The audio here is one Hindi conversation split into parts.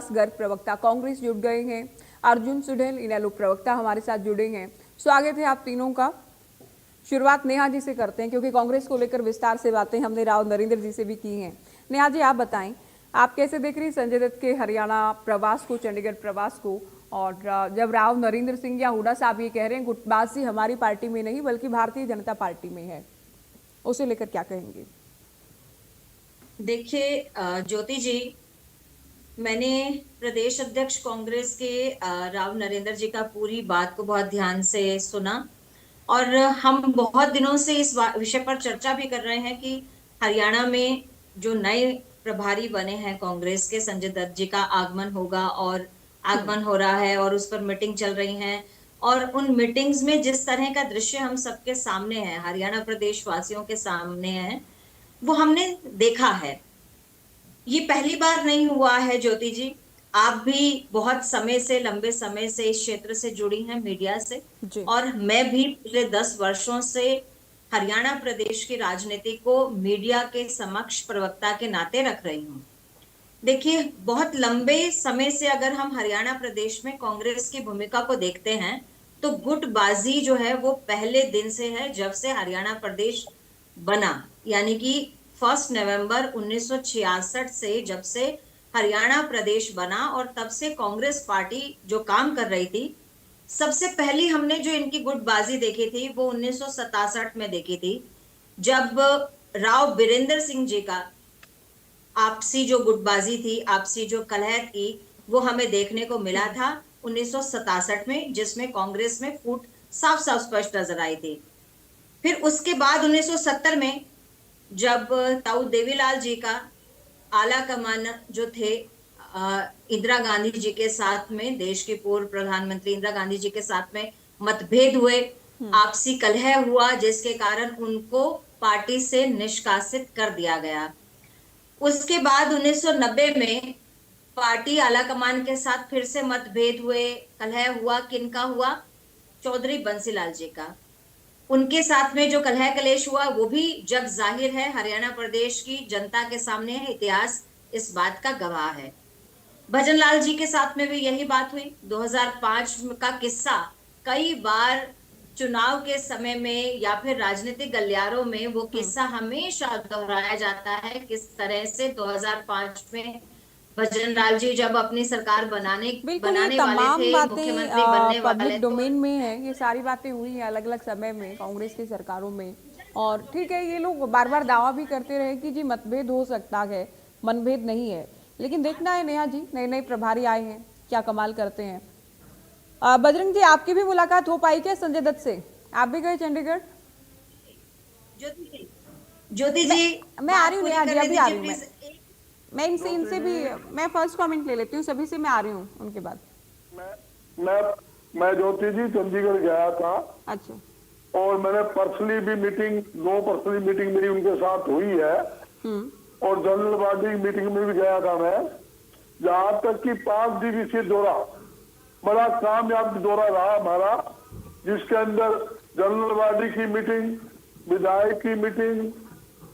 विकास गर्ग प्रवक्ता कांग्रेस जुड़ गए हैं, अर्जुन सुढेल इनेलो प्रवक्ता हमारे साथ जुड़े हैं। स्वागत है आप तीनों का। शुरुआत नेहा जी से करते हैं क्योंकि कांग्रेस को लेकर विस्तार से बातें हमने राव नरेंद्र जी से भी की हैं। नेहा जी, आप बताएं, आप कैसे देख रही हैं संजय दत्त के हरियाणा प्रवास को, चंडीगढ़ प्रवास को, और जब राव नरेंद्र सिंह या हुड्डा साहब ये कह रहे हैं गुटबाजी हमारी पार्टी में नहीं बल्कि भारतीय जनता पार्टी में है, उसे लेकर क्या कहेंगे? देखिए ज्योति जी, मैंने प्रदेश अध्यक्ष कांग्रेस के राव नरेंद्र जी का पूरी बात को बहुत ध्यान से सुना और हम बहुत दिनों से इस विषय पर चर्चा भी कर रहे हैं कि हरियाणा में जो नए प्रभारी बने हैं कांग्रेस के, संजय दत्त जी का आगमन होगा और आगमन हो रहा है और उस पर मीटिंग चल रही है। और उन मीटिंग्स में जिस तरह का दृश्य हम सबके सामने है, हरियाणा प्रदेश वासियों के सामने है, वो हमने देखा है। ये पहली बार नहीं हुआ है ज्योति जी। आप भी बहुत समय से, लंबे समय से इस क्षेत्र से जुड़ी हैं, मीडिया से, और मैं भी पिछले 10 वर्षों से हरियाणा प्रदेश की राजनीति को मीडिया के समक्ष प्रवक्ता के नाते रख रही हूँ। देखिए, बहुत लंबे समय से अगर हम हरियाणा प्रदेश में कांग्रेस की भूमिका को देखते हैं तो गुटबाजी जो है वो पहले दिन से है, जब से हरियाणा प्रदेश बना, यानी कि 1 नवंबर 1966 से जब से हरियाणा प्रदेश बना, और तब से कांग्रेस पार्टी जो काम कर रही थी, सबसे पहली हमने जो इनकी गुटबाजी देखी थी वो 1967 में देखी थी, जब राव बीरेंद्र सिंह जी का आपसी जो गुटबाजी थी, आपसी जो कलह थी, वो हमें देखने को मिला था 1967 में, जिसमें कांग्रेस में फूट साफ साफ स्पष्ट नजर आई थी। फिर उसके बाद 1970 में जब ताऊ देवीलाल जी का आला कमान जो थे इंदिरा गांधी जी के साथ में, देश की पूर्व प्रधानमंत्री इंदिरा गांधी जी के साथ में मतभेद हुए, आपसी कलह हुआ, जिसके कारण उनको पार्टी से निष्कासित कर दिया गया। उसके बाद 1990 में पार्टी आला कमान के साथ फिर से मतभेद हुए, कलह हुआ। किनका हुआ? चौधरी बंसीलाल जी का। उनके साथ में जो कलह कलेश हुआ वो भी जग जाहिर है, हरियाणा प्रदेश की जनता के सामने है, इतिहास इस बात का गवाह है। भजनलाल जी के साथ में भी यही बात हुई। 2005 का किस्सा कई बार चुनाव के समय में या फिर राजनीतिक गलियारों में वो किस्सा हमेशा दोहराया जाता है, किस तरह से 2005 में भजनलाल जी जब अपनी सरकार बनाने ये वाले तमाम थे, मुख्यमंत्री बनने बातें वाले, पब्लिक तो डोमेन में है। ये सारी बातें हुई हैं अलग अलग समय में कांग्रेस की सरकारों में। और ठीक है, ये लोग बार बार दावा भी करते रहे कि जी मतभेद हो सकता है, मनभेद नहीं है, लेकिन देखना है नेहा जी, नए नए प्रभारी आए हैं, क्या कमाल करते हैं। बजरंग जी, आपकी भी मुलाकात हो पाई क्या संजय दत्त से? आप भी गए चंडीगढ़? ज्योति मैं जी, मैं आ रही बात हूँ पूरी नेहा जी, करने अभी आ दीजिए रही हूँ। प्लीज। मैं इनसे भी मैं फर्स्ट कमेंट ले लेती हूँ, सभी से मैं आ रही हूँ उनके बाद। मैं मैं ज्योति जी चंडीगढ़ गया था। अच्छा। और मैंने पर्सनली भी मीटिंग, 2 पर्सनली मीटिंग मेरी उनके साथ हुई है, और जनरल बॉडी मीटिंग में भी गया था मैं। जहां तक कि 5 दिवसीय दौरा बड़ा कामयाब दौरा रहा हमारा, जिसके अंदर जनरल बॉडी की मीटिंग, विधायक की मीटिंग,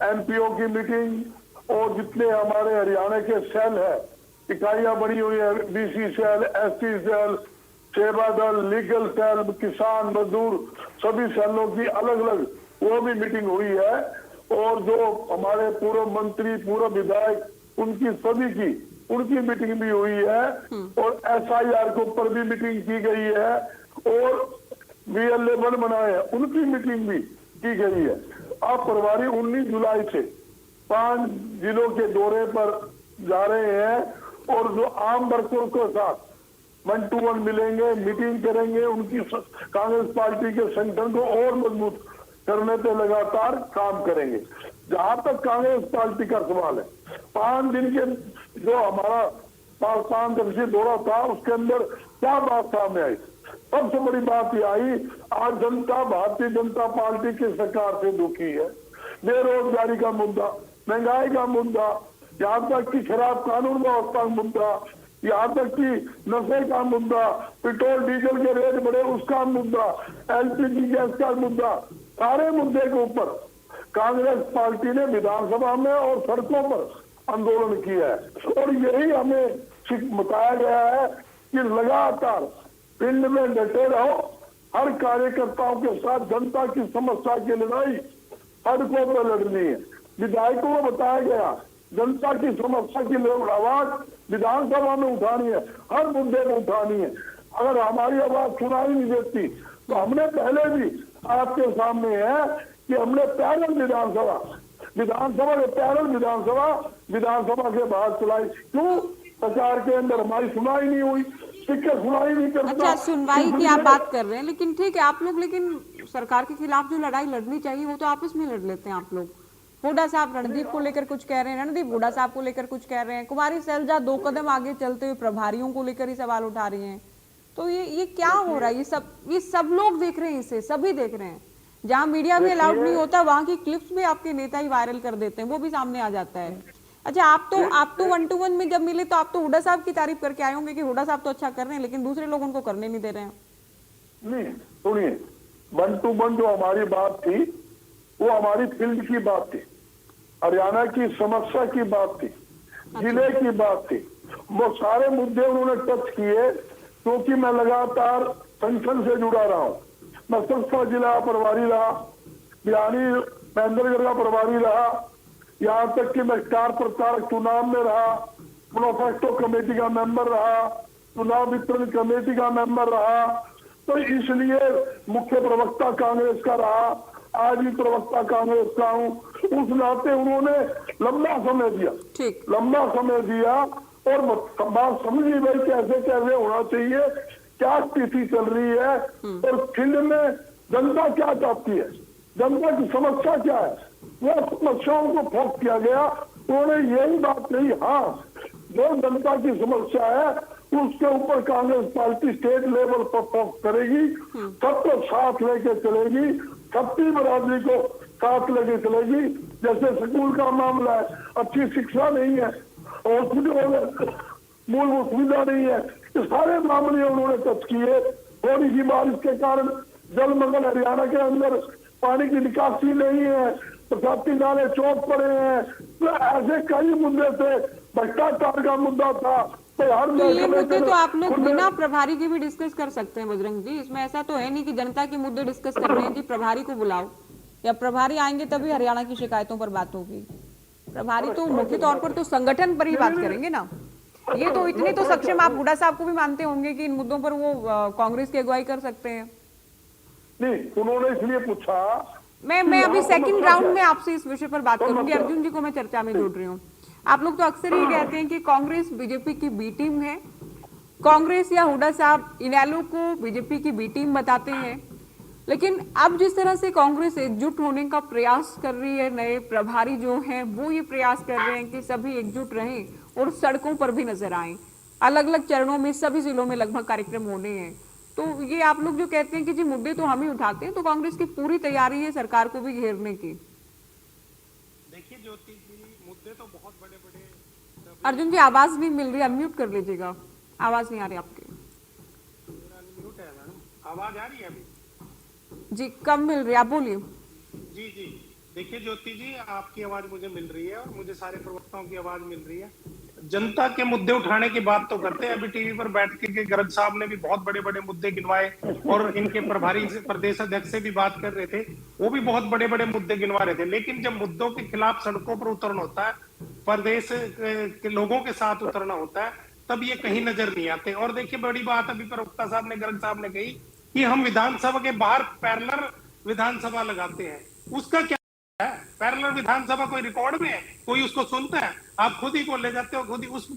एमपीओ की मीटिंग, और जितने हमारे हरियाणा के सेल है, इकाइयां बनी हुई है, बीसी सेल, एसटी सेल, सेवा दल, लीगल सेल, किसान मजदूर, सभी सेलों की अलग अलग वो भी मीटिंग हुई है। और जो हमारे पूर्व मंत्री, पूर्व विधायक, उनकी सभी की उनकी मीटिंग भी हुई है, और एसआईआर के ऊपर भी मीटिंग की गई है, और VL1 बनाए हैं उनकी मीटिंग भी की गई है। अब प्रभारी 19 जुलाई से 5 जिलों के दौरे पर जा रहे हैं, और जो आम वर्करों के साथ 1 to 1 मिलेंगे, मीटिंग करेंगे, उनकी कांग्रेस पार्टी के संगठन को और मजबूत करने पे लगातार काम करेंगे। जहां तक कांग्रेस पार्टी का सवाल है, 5 दिन के जो हमारा 5 दिवसीय दौरा था, उसके अंदर क्या बात सामने आई? सबसे बड़ी बात यह आई, आज जनता भारतीय जनता पार्टी की सरकार से दुखी है। बेरोजगारी का मुद्दा, महंगाई का मुद्दा, यहाँ तक कि शराब कानून व्यवस्था का मुद्दा, यहाँ तक कि नशे का मुद्दा, पेट्रोल डीजल के रेट बढ़े उसका मुद्दा, LPG गैस का मुद्दा, सारे मुद्दे के ऊपर कांग्रेस पार्टी ने विधानसभा में और सड़कों पर आंदोलन किया है। और यही हमें बताया गया है कि लगातार फील्ड में डटे रहो, हर कार्यकर्ताओं के साथ जनता की समस्या की लड़ाई सड़कों पर लड़नी है। विधायकों को बताया गया जनता की समस्या की आवाज विधानसभा में उठानी है, हर मुद्दे में उठानी है। अगर हमारी आवाज सुनाई नहीं देती तो हमने पहले भी आपके सामने है कि हमने पैरल विधानसभा के बाहर चलाई। क्यों? सरकार के अंदर हमारी सुनाई नहीं हुई, टिकट सुनाई नहीं करता। अच्छा, सुनवाई की आप बात कर रहे हैं, लेकिन ठीक है आप लोग, लेकिन सरकार के खिलाफ जो लड़ाई लड़नी चाहिए वो तो आपस में लड़ लेते हैं आप लोग। हुड्डा साहब रणदीप को लेकर कुछ कह रहे हैं, रणदीप हुड्डा साहब को लेकर कुछ कह रहे हैं, कुमारी सैलजा 2 कदम आगे चलते हुए प्रभारियों को लेकर ही सवाल उठा रही हैं। तो ये क्या हो रहा है? ये सब लोग देख रहे हैं, इसे सभी देख रहे हैं। जहाँ मीडिया में अलाउड नहीं होता वहां की क्लिप्स भी आपके नेता ही वायरल कर देते हैं, वो भी सामने आ जाता है। अच्छा, आप तो 1-to-1 में जब मिले तो आप तो हुड्डा साहब की तारीफ करके आए होंगे कि हुड्डा साहब तो अच्छा कर रहे हैं, लेकिन दूसरे लोग उनको करने नहीं दे रहे हैं। नहीं, सुनिए, 1-to-1 जो हमारी बात थी वो हमारी फील्ड की बात थी, हरियाणा की समस्या की बात थी, जिले की बात थी। वो सारे मुद्दे उन्होंने टच किए, क्योंकि मैं लगातार संगठन से जुड़ा रहा हूँ। मैं सिरसा जिला प्रभारी रहा, बिहानी महेंद्रगढ़ का प्रभारी रहा, यहाँ तक कि मैं स्टार प्रचारक चुनाव में रहा, प्रोफेक्टो कमेटी का मेंबर रहा, चुनाव वितरण कमेटी का मेंबर रहा। तो इसलिए मुख्य प्रवक्ता कांग्रेस का रहा, आज भी प्रवक्ता कांग्रेस का हूँ। उस नाते उन्होंने लंबा समय दिया और बात समझी भाई कैसे कैसे होना चाहिए, क्या स्थिति चल रही है और फील्ड में जनता क्या चाहती है, जनता की समस्या क्या है, वो समस्याओं को फोकस किया गया। उन्होंने यही बात कही, हाँ जो जनता की समस्या है उसके ऊपर कांग्रेस पार्टी स्टेट लेवल पर फोकस करेगी, सबको साथ लेके चलेगी, सबकी बराबरी को साथ लेके चलेगी। जैसे स्कूल का मामला है, अच्छी शिक्षा नहीं है, हॉस्पिटल में मूलभूत सुविधा नहीं है, ये सारे मामले उन्होंने टच किए। थोड़ी सी बारिश के कारण जलमग्न हरियाणा के अंदर पानी की निकासी नहीं है, बरसाती नाले चौक पड़े हैं। तो ऐसे कई मुद्दे थे, भ्रष्टाचार का मुद्दा था। तो ये मुद्दे तो आप लोग बिना प्रभारी के भी डिस्कस कर सकते हैं बजरंग जी, इसमें ऐसा तो है नहीं कि जनता के मुद्दे डिस्कस कर रहे हैं जी प्रभारी को बुलाओ, या प्रभारी आएंगे तभी हरियाणा की शिकायतों पर बात होगी। प्रभारी तो मुख्य तौर पर तो संगठन पर ही बात करेंगे ना। ये तो इतने तो सक्षम आप हुड्डा साहब को भी मानते होंगे कि इन मुद्दों पर वो कांग्रेस की अगुवाई कर सकते हैं। नहीं, उन्होंने इसलिए पूछा। मैं अभी सेकंड राउंड में आपसे इस विषय पर बात करूंगी। अर्जुन जी को मैं चर्चा में जोड़ रही हूँ। आप लोग तो अक्सर ही कहते हैं कि कांग्रेस बीजेपी की बी टीम है, कांग्रेस या हुड्डा साहब इनेलो को बीजेपी की बी टीम बताते हैं, लेकिन अब जिस तरह से कांग्रेस एकजुट होने का प्रयास कर रही है, नए प्रभारी जो हैं वो ये प्रयास कर रहे हैं कि सभी एकजुट रहें और सड़कों पर भी नजर आएं। अलग अलग चरणों में सभी जिलों में लगभग कार्यक्रम होने हैं। तो ये आप लोग जो कहते हैं कि जी मुद्दे तो हम ही उठाते हैं, तो कांग्रेस की पूरी तैयारी है सरकार को भी घेरने की। देखिए ज्योति जी, मुद्दे तो बहुत बड़े बड़े। अर्जुन जी आवाज नहीं मिल रही, अनम्यूट कर लीजिएगा, आवाज नहीं आ रही आपकी। अनम्यूट है मैडम, आवाज आ रही है अभी? जी कम मिल रही है, आप बोलिए। जी जी, देखिए ज्योति जी, आपकी आवाज मुझे मिल रही है और मुझे सारे प्रवक्ताओं की आवाज मिल रही है। जनता के मुद्दे उठाने की बात तो करते हैं। अभी टीवी पर बैठ के गर्ग साहब ने भी बहुत बड़े बड़े मुद्दे गिनवाए और इनके प्रभारी प्रदेश अध्यक्ष से भी बात कर रहे थे, वो भी बहुत बड़े बड़े मुद्दे गिनवा रहे थे। लेकिन जब मुद्दों के खिलाफ सड़कों पर उतरना होता है, प्रदेश के लोगों के साथ उतरना होता है, तब ये कहीं नजर नहीं आते। और देखिए बड़ी बात अभी प्रवक्ता साहब ने, गर्ग साहब ने कही कि हम विधानसभा के बाहर पैरेलल विधानसभा लगाते हैं। उसका क्या है? पैरेलल विधानसभा कोई रिकॉर्ड में है? कोई उसको सुनता है? आप खुद ही को ले जाते हो, खुद ही उस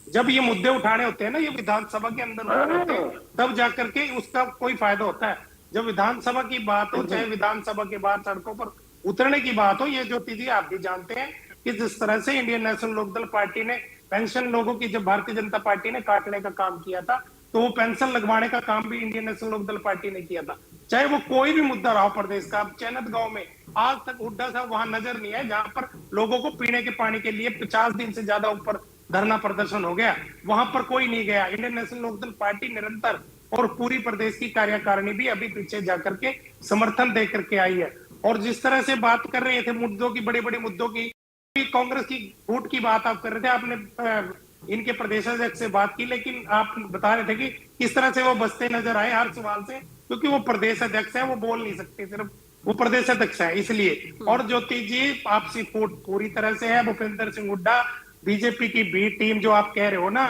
जब ये मुद्दे उठाने होते हैं ना, ये विधानसभा के अंदर उठाने होते हैं, तब जाकर के उसका कोई फायदा होता है। जब विधानसभा की बात हो, चाहे विधानसभा के बाहर सड़कों पर उतरने की बात हो, ये ज्योति जी आप भी जानते हैं कि जिस तरह से इंडियन नेशनल लोकदल पार्टी ने पेंशन लोगों की, जब भारतीय जनता पार्टी ने काटने का काम किया था, तो वो पेंशन लगवाने का काम भी इंडियन नेशनल लोकदल पार्टी ने किया था। चाहे वो कोई भी मुद्दा रहा प्रदेश का। अब चैनत गांव में आज तक हुड्डा साहब वहां नजर नहीं आए, जहां पर लोगों को पीने के पानी के लिए 50 दिन से ज्यादा ऊपर धरना प्रदर्शन हो गया, वहां पर कोई नहीं गया। इंडियन नेशनल लोकदल पार्टी निरंतर, और पूरी प्रदेश की कार्यकारिणी भी अभी पीछे जाकर के समर्थन दे करके आई है। और जिस तरह से बात कर रहे थे मुद्दों की, बड़े बड़े मुद्दों की, कांग्रेस की फूट की बात आप कर रहे थे, आपने इनके प्रदेशाध्यक्ष से बात की, लेकिन आप बता रहे थे कि किस तरह से वो बचते नजर आए हर सवाल से, क्योंकि वो प्रदेश अध्यक्ष है, वो बोल नहीं सकते, सिर्फ वो प्रदेश अध्यक्ष है इसलिए। और ज्योति जी आपसी फूट पूरी तरह से है। भूपेंद्र सिंह हुड्डा बीजेपी की बी टीम जो आप कह रहे हो ना,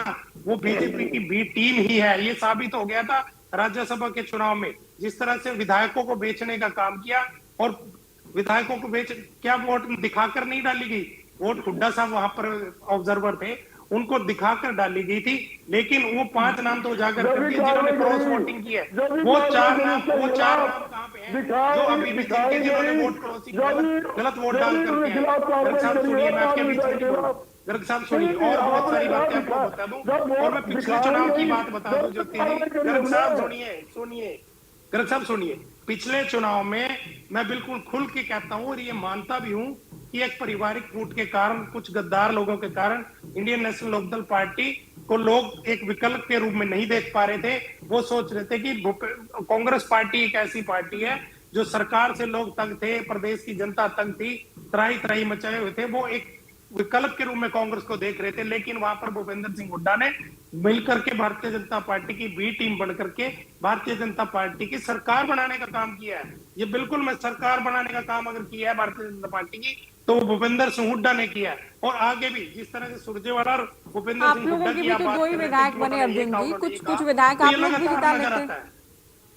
वो बीजेपी की बी टीम ही है। ये साबित हो गया था राज्यसभा के चुनाव में, जिस तरह से विधायकों को बेचने का काम किया। और विधायकों को बेच क्या वोट दिखाकर नहीं डाली गई, वोट हुड्डा साहब वहां पर ऑब्जर्वर थे, उनको दिखाकर डाली गई थी। लेकिन वो 5 नाम तो उजागर कर दिए जिन्होंने क्रॉस वोटिंग की है। वो चार नाम कहाँ पे हैं जो अभी भी जिन्होंने वोट क्रॉसिंग गलत वोट डाल करके हैं। गर्ग साहब सुनिए, मैं आपके बीच में नहीं बोल रहा। गर्ग साहब सुनिए, और बहुत सारी बातें आपको बता दूं, और मैं पिछले चुनाव की बात बता दूं ज्योति जी। गर्ग साहब सुनिए, गर्ग साहब सुनिए, पिछले चुनाव में मैं बिल्कुल खुल के कहता हूं और ये मानता भी हूं कि एक पारिवारिक फूट के कारण, कुछ गद्दार लोगों के कारण इंडियन नेशनल लोकदल पार्टी को लोग एक विकल्प के रूप में नहीं देख पा रहे थे। वो सोच रहे थे कि कांग्रेस पार्टी एक ऐसी पार्टी है जो सरकार से लोग तंग थे, प्रदेश की जनता तंग थी, त्राही त्राही मचाए हुए थे, वो एक विकल्प के रूप में कांग्रेस को देख रहे थे। लेकिन वहां पर भूपेंद्र सिंह हुड्डा ने मिलकर के भारतीय जनता पार्टी की बी टीम बनकर के भारतीय जनता पार्टी की सरकार बनाने का काम किया है। ये बिल्कुल मैं सरकार बनाने का काम अगर किया है भारतीय जनता पार्टी की, तो वो भूपेंद्र सिंह हुड्डा ने किया है। और आगे भी जिस तरह से सुरजेवाला और भूपेंद्र सिंह हुड्डा की आप बात कर रहे थे, विधायक बने अर्जुन जी, कुछ विधायक आप लोग भी जिता लेते हैं।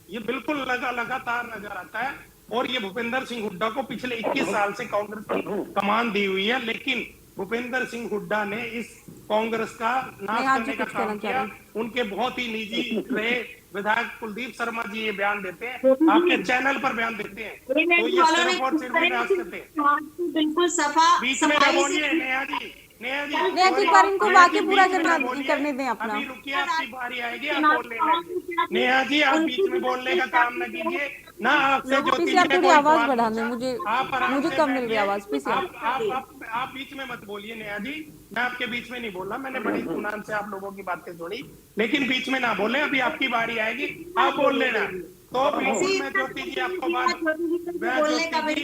ये बिल्कुल लगातार नजर आता है। और ये भूपेंद्र सिंह हुड्डा को पिछले 21 साल से कांग्रेस की कमान दी हुई है, लेकिन भूपेंद्र सिंह हुड्डा ने इस कांग्रेस का नाश करने का काम किया। उनके बहुत ही निजी रहे विधायक कुलदीप शर्मा जी ये बयान देते हैं, आपके चैनल पर बयान देते हैं, तो ये सिर्फ और सिर्फ विनाश करते हैं। बिल्कुल सफा बीच में ना बोलिए नेहा जी, नेहा जी एक बार इनको वाक्य पूरा करने दें अपना। अभी रुकिए, आपकी बारी आएगी, आप बोलने लगे। नेहा जी आप बीच में बोलने का काम न कीजिए ना, आपसे ज्योति आप थोड़ी आवाज बढ़ा दें, मुझे कम मिल रही आवाज। प्लीज आप बीच में मत बोलिए नेहा जी, मैं आपके बीच में नहीं बोल रहा, मैंने बड़ी इत्मीनान से आप लोगों की बातें सुनी, लेकिन बीच में ना बोले, अभी आपकी बारी आएगी, आप बोल लेना। तो बीच में ज्योति जी आपको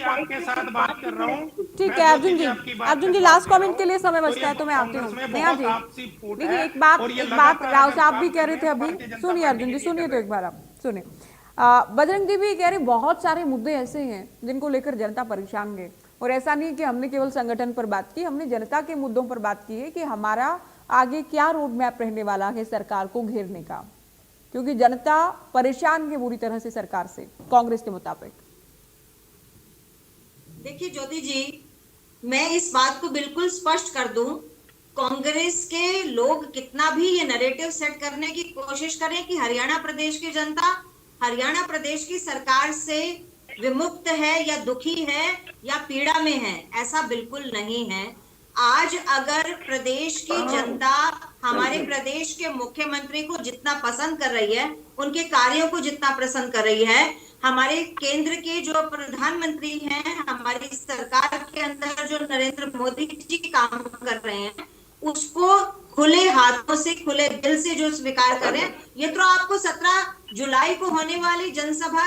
आपके साथ बात कर रहा हूँ। ठीक है अर्जुन जी लास्ट कमेंट के लिए समय बचता है तो मैं आती हूँ। नेहा जी देखिए, एक बात राव साहब भी कह रहे थे अभी, सुनिए अर्जुन जी, सुनिए तो एक बार आप सुनिए। बजरंग जी भी कह रहे बहुत सारे मुद्दे ऐसे हैं जिनको लेकर जनता परेशान है, और ऐसा नहीं कि हमने केवल संगठन पर बात की, हमने जनता के मुद्दों पर बात की है कि हमारा आगे क्या रोड मैप रहने वाला है सरकार को घेरने का, क्योंकि जनता परेशान है बुरी तरह से सरकार से कांग्रेस के मुताबिक। देखिए ज्योति जी, मैं इस बात को बिल्कुल स्पष्ट कर दूं, कांग्रेस के लोग कितना भी ये नैरेटिव सेट करने की कोशिश करें कि हरियाणा प्रदेश की जनता हरियाणा प्रदेश की सरकार से विमुक्त है या दुखी है या पीड़ा में है, ऐसा बिल्कुल नहीं है। आज अगर प्रदेश की जनता हमारे प्रदेश के मुख्यमंत्री को जितना पसंद कर रही है, उनके कार्यों को जितना पसंद कर रही है, हमारे केंद्र के जो प्रधानमंत्री हैं, हमारी सरकार के अंदर जो नरेंद्र मोदी जी काम कर रहे हैं, उसको खुले हाथों से खुले दिल से जो स्वीकार करें, ये तो आपको 17 जुलाई को होने वाली जनसभा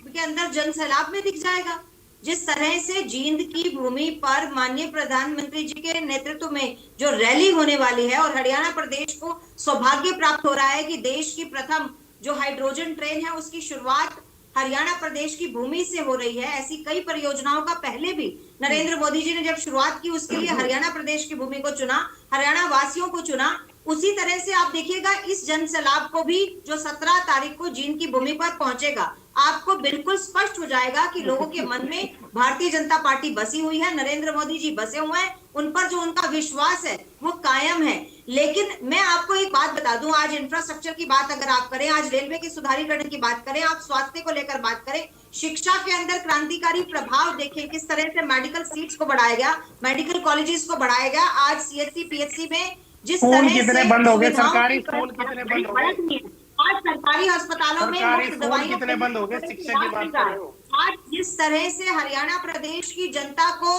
के अंदर जनसैलाब में दिख जाएगा। जिस तरह से जींद की भूमि पर माननीय प्रधानमंत्री जी के नेतृत्व में जो रैली होने वाली है, और हरियाणा प्रदेश को सौभाग्य प्राप्त हो रहा है कि देश की प्रथम जो हाइड्रोजन ट्रेन है उसकी शुरुआत हरियाणा प्रदेश की भूमि से हो रही है। ऐसी कई परियोजनाओं का पहले भी नरेंद्र मोदी जी ने जब शुरुआत की, उसके लिए हरियाणा प्रदेश की भूमि को चुना, हरियाणा वासियों को चुना। उसी तरह से आप देखिएगा इस जनसैलाब को भी जो 17 तारीख को जींद की भूमि पर पहुंचेगा, आपको बिल्कुल स्पष्ट हो जाएगा कि लोगों के मन में भारतीय जनता पार्टी बसी हुई है, नरेंद्र मोदी जी बसे हुए हैं, उन पर जो उनका विश्वास है वो कायम है। लेकिन मैं आपको एक बात बता दूं, आज इंफ्रास्ट्रक्चर की बात अगर आप करें, आज रेलवे के सुधारीकरण की बात करें, आप स्वास्थ्य को लेकर बात करें, शिक्षा के अंदर क्रांतिकारी प्रभाव देखें, किस तरह से मेडिकल सीट्स को बढ़ाया गया, मेडिकल कॉलेजेस को बढ़ाया गया। आज सीएचसी पीएचसी में जिस तरह से बंद हो गए, सरकारी स्कूल कितने बंद हो गए, आज सरकारी अस्पतालों में मुफ्त दवाइयां कितने बंद हो गए, शिक्षा की बात करें। आज जिस तरह से हरियाणा प्रदेश की जनता को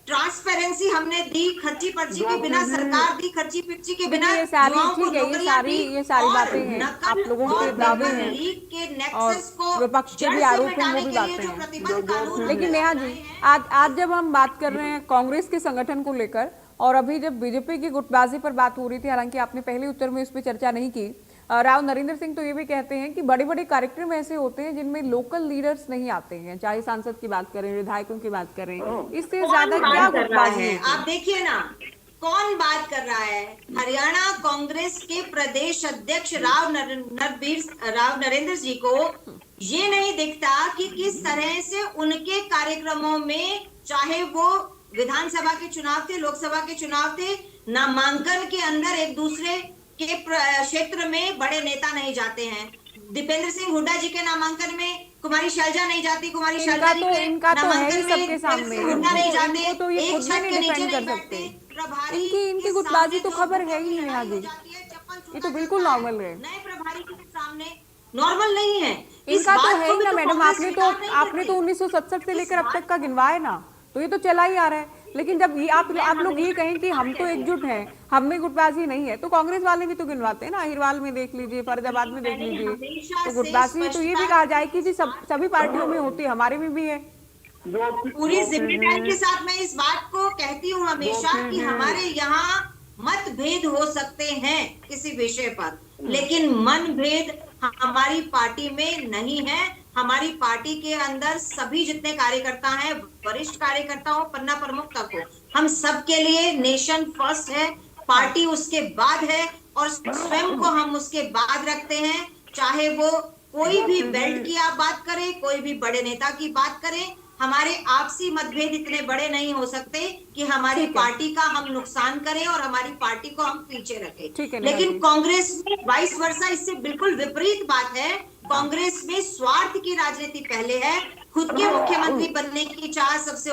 ट्रांसपेरेंसी हमने दी, खर्ची पर्ची के बिना सरकार दी, खर्ची पर्ची के बिना ये सारी बातें हैं, आप लोगों के दावे हैं और विपक्ष के भी आरोप हैं, वो भी बातें हैं। लेकिन नेहा जी, आज जब हम बात कर रहे हैं कांग्रेस के संगठन को लेकर और अभी जब बीजेपी की गुटबाजी पर बात हो रही थी, हालांकि आपने पहले उत्तर में इस पर चर्चा नहीं की, राव नरेंद्र सिंह तो ये भी कहते हैं कि बड़े बड़े कार्यक्रम ऐसे होते हैं जिनमें लोकल लीडर्स नहीं आते हैं, चाहे सांसद की बात करें, विधायकों की बात करें, इससे कौन ज्यादा क्या बात कर रहा गुटबाजी है? होगी? आप देखिए ना, कौन बात कर रहा है? हरियाणा कांग्रेस के प्रदेश अध्यक्ष राव नरेंद्र जी को ये नहीं दिखता कि किस तरह से उनके कार्यक्रमों में, चाहे वो विधानसभा के चुनाव थे, लोकसभा के चुनाव थे, नामांकन के अंदर एक दूसरे के क्षेत्र में बड़े नेता नहीं जाते हैं। दीपेंद्र सिंह हुड्डा जी के नामांकन में कुमारी शैलजा नहीं जाती, कुमारी शैलजा जी के इनका तो है ही नामांकन सबके में सामने, हुड्डा नहीं जाते, इनको तो ये एक खुद भी छत नहीं के नीचे डिफेंड नहीं कर बैठते, सकते। प्रभारी इनकी के गुटबाजी तो सामने खबर दो है ही नहीं लड़ाई नेहा हो जी, जाती है, चप्पल ये छूटा तो बिल्कुल जाता है, नॉर्मल है। नए प्रभारी के सामने नॉर्मल नहीं है। इस इनका तो बात है को ही भी ना तो मैडम, कांग्रेस आपने स्वीकार नहीं तो करती। 1967 से इस लेकर अब बात तक का गिनवाए ना, तो ये तो चला ही आ रहा है। लेकिन जब ये आप लोग ये कहें कि हम तो एकजुट हैं, हम में गुटबाजी नहीं है, तो कांग्रेस वाले भी तो गिनवाते हैं ना, अहिरवाल में देख लीजिए, फरीदाबाद में देख मैंने लीजिए, हमेशा तो से गुटबाजी तो ये भी स्पष्टता कहा जाए कि जी सभी पार्टियों में होती है, हमारे में भी है। पूरी जिम्मेदारी के साथ मैं इस बात को कहती हूँ हमेशा कि हमारे यहाँ मतभेद हो सकते हैं किसी विषय पर, लेकिन मनभेद हमारी पार्टी में नहीं है। हमारी पार्टी के अंदर सभी जितने कार्यकर्ता हैं, वरिष्ठ कार्यकर्ता हो, पन्ना प्रमुख तक हो, हम सबके लिए नेशन फर्स्ट है, पार्टी उसके बाद है, और स्वयं को हम उसके बाद रखते हैं। चाहे वो कोई भी बेल्ट की आप बात करें, कोई भी बड़े नेता की बात करें, हमारे आपसी मतभेद इतने बड़े नहीं हो सकते कि हमारी पार्टी का हम नुकसान करें और हमारी पार्टी को हम पीछे रखें। लेकिन कांग्रेस में वाइस वर्सा इससे बिल्कुल विपरीत बात है। कांग्रेस में स्वार्थ की राजनीति पहले है, खुद के मुख्यमंत्री बनने की चाह सबसे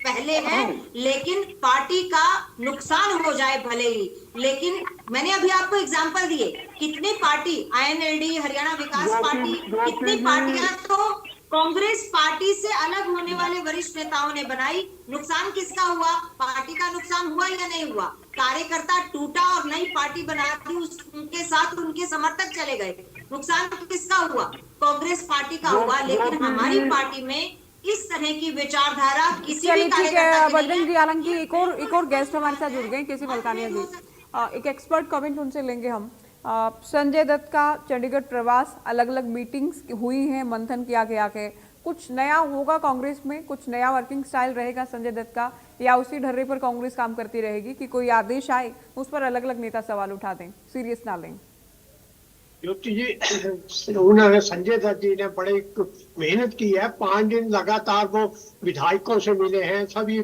पहले है, लेकिन पार्टी का नुकसान हो जाए भले ही। लेकिन मैंने अभी आपको एग्जांपल दिए, कितनी पार्टी, आईएनएलडी, हरियाणा विकास पार्टी, कितनी पार्टियां तो कांग्रेस पार्टी से अलग होने वाले वरिष्ठ नेताओं ने बनाई। नुकसान किसका हुआ? पार्टी का नुकसान हुआ या नहीं हुआ? कार्यकर्ता टूटा और नई पार्टी बना दी, उनके साथ उनके समर्थक चले गए, नुकसान किसका हुआ? कांग्रेस पार्टी का हुआ। लेकिन हमारी पार्टी में इस तरह की विचारधारा किसी भी कार्यकर्ता की बजरंग जी, हालांकि एक और गेस्ट हमारे साथ जुड़ गए, केसी मलकानिया जी, एक एक्सपर्ट कमेंट उनसे लेंगे हम। संजय दत्त का चंडीगढ़ प्रवास, अलग अलग मीटिंग्स हुई हैं, मंथन किया गया है, कुछ नया होगा कांग्रेस में, कुछ नया वर्किंग स्टाइल रहेगा संजय दत्त का, या उसी ढर्रे पर कांग्रेस काम करती रहेगी कि कोई आदेश आए उस पर अलग अलग नेता सवाल उठा दें, सीरियस ना लें? ज्योति जी, उन्होंने, संजय दत्त जी ने बड़े मेहनत की है। 5 दिन लगातार वो विधायकों से मिले हैं, सभी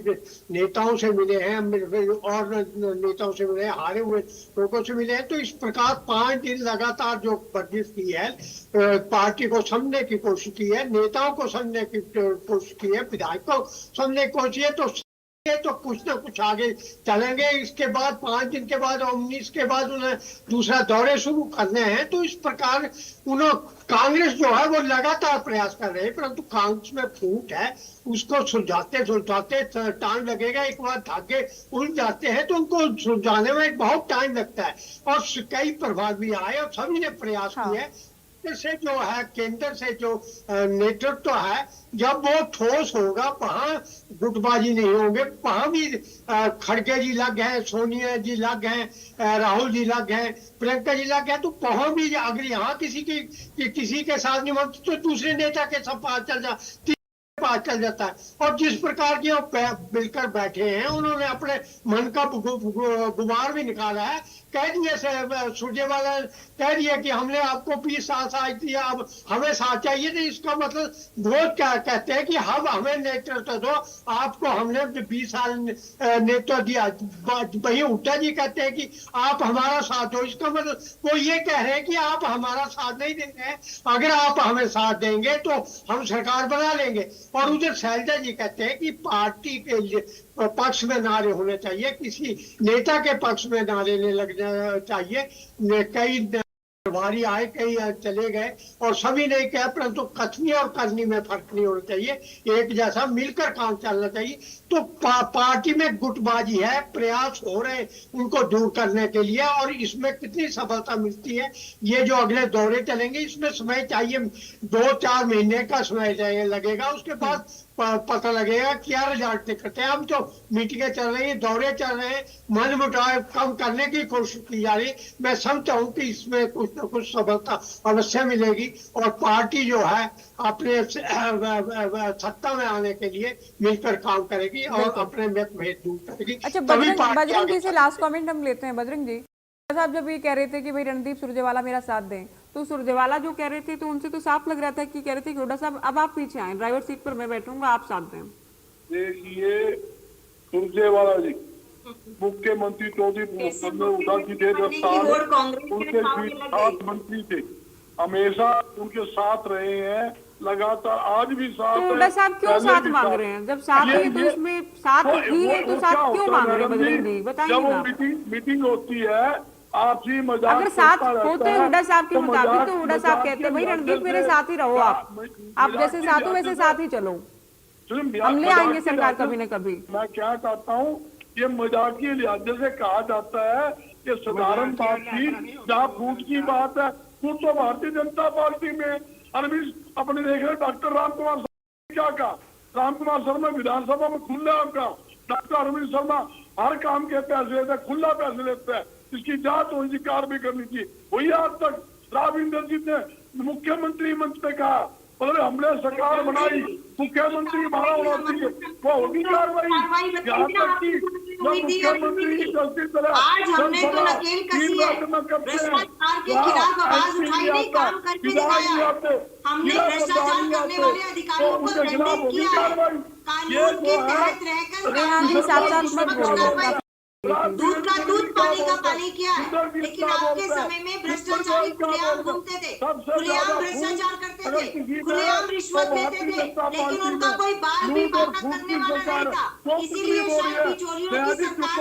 नेताओं से मिले हैं, और नेताओं से मिले हैं, हारे हुए लोगों से मिले हैं। तो इस प्रकार 5 दिन लगातार जो वर्जिश की है, पार्टी को समझने की कोशिश की है, नेताओं को समझने की कोशिश की है, विधायकों को समझने की कोशिश है, तो कुछ ना कुछ आगे चलेंगे। इसके बाद 5 दिन के बाद 19 के बाद उन्हें दूसरा दौरे शुरू करने हैं। तो इस प्रकार कांग्रेस जो है वो लगातार प्रयास कर रहे हैं, परंतु कांग्रेस में फूट है, उसको सुलझाते टाइम लगेगा। एक बार धागे उलझ जाते हैं तो उनको सुलझाने में बहुत टाइम लगता है, और कई प्रभाव भी आए और सभी ने प्रयास किए से जो है, केंद्र से जो नेतृत्व है, जब वो ठोस होगा वहां गुटबाजी नहीं होंगे। वहां भी खड़गे जी लग हैं, सोनिया जी लग हैं, राहुल जी लग हैं, प्रियंका जी लग हैं, तो वहां भी अगर यहाँ किसी के साथ नहीं बनती तो दूसरे नेता के साथ पास चल जाता है। और जिस प्रकार की मिलकर बैठे हैं, उन्होंने अपने मन का गुबार भी निकाला है। कह दिए सुरजेवाला कह दिया कि हमने आपको 20 साल दिया, अब हमें साथ चाहिए। तो इसका मतलब वो क्या कहते हैं कि हम हमें नेतृत्व दो, आपको हमने 20 साल नेतृत्व दिया। वही हुड्डा जी कहते हैं कि आप हमारा साथ दो। इसका मतलब वो ये कह रहे हैं कि आप हमारा साथ नहीं देंगे, अगर आप हमें साथ देंगे तो हम सरकार बना लेंगे। और उधर शैलजा जी कहते हैं कि पार्टी के पक्ष में नारे होने चाहिए, किसी नेता के पक्ष में नारे नहीं लगना चाहिए। कई प्रभारी आए, कई चले गए, और सभी ने कहा, परंतु कथनी और करनी में फर्क नहीं होना चाहिए, एक जैसा मिलकर काम चलना चाहिए। तो पार्टी में गुटबाजी है, प्रयास हो रहे उनको दूर करने के लिए, और इसमें कितनी सफलता मिलती है, ये जो अगले दौरे चलेंगे, इसमें समय चाहिए, 2-4 महीने का समय लगेगा। उसके बाद पता लगेगा क्या रिजल्ट निकलते हैं। हम तो मीटिंगें चल रही हैं, दौरे चल रहे हैं, मन मुटाव कम करने की कोशिश की जा रही। मैं समझता हूँ कि इसमें कुछ न कुछ सफलता अवश्य मिलेगी और पार्टी जो है अपने सत्ता में आने के लिए मिलकर काम करेगी और अपने मतभेद दूर करेगी। अच्छा, तभी पार्टी बजरंग आगे जी से लास्ट कमेंट हम लेते हैं। बजरंग जी साहब जब ये कह रहे थे कि भाई रणदीप सुरजेवाला मेरा साथ दें, तो सुरजेवाला जो कह रहे थे तो उनसे तो साफ लग रहा था कि कह रहे थे कि हुड्डा साहब अब आप पीछे आए, ड्राइवर सीट पर मैं बैठूंगा, आप साथ दें। देखिए सुरजेवाला जी मुख्यमंत्री चौधरी उठा की थे 10 साल उनके 7 मंत्री थे, हमेशा उनके साथ रहे हैं, लगातार आज भी साथ तो हुड्डा साहब क्यों साथ मांग रहे हैं? जब साथ है तो उसमें साथ ही है तो साथ क्यों मांग रहे हैं बजरंग जी, बताइए ना। मीटिंग होती है आपसी मजाक अगर साथ होते हुड्डा साहब के मुताबिक तो हुड्डा साहब कहते हैं भाई रणदीप मेरे साथ ही रहो, आप जैसे साथ हो वैसे साथ ही चलो, हम ले आएंगे सरकार कभी न कभी। मैं क्या चाहता हूँ, ये मजाकिया लिहाज से कहा जाता है कि साधारण बात की जहाँ फूट की बात है, फूट तो भारतीय जनता पार्टी में अरविंद अपने देख रहे डॉक्टर रामकुमार शर्मा क्या कहा, रामकुमार शर्मा विधानसभा में खुला का, डॉक्टर अरविंद शर्मा हर काम के पैसे लेते हैं, खुला पैसे लेते हैं, इसकी जांच होनी चाहिए, कार्रवाई करनी चाहिए। वही आज तक राव इंद्रजीत ने मुख्यमंत्री मंच पे कहा, बोले हमने सरकार बनाई, मुख्यमंत्री हमारा होना चाहिए, वो होगी कार्रवाई। यहाँ तक की मुख्यमंत्री की गलती तरह आज हमने तो नकेल कसी है, भ्रष्टाचार के खिलाफ आवाज उठाई नहीं, काम करके दिखाया। हमने भ्रष्टाचार करने वाले अधिकारियों को दंडित किया है, कानून के तहत रहकर दूध का दूध पानी का पानी किया है। लेकिन आपके समय में भ्रष्टाचारी खुलेआम घूमते थे, खुलेआम भ्रष्टाचार करते थे, खुलेआम रिश्वत देते थे, लेकिन उनका कोई बाल भी बाका करने वाला नहीं था। इसीलिए शायद बिचौलियों की सरकार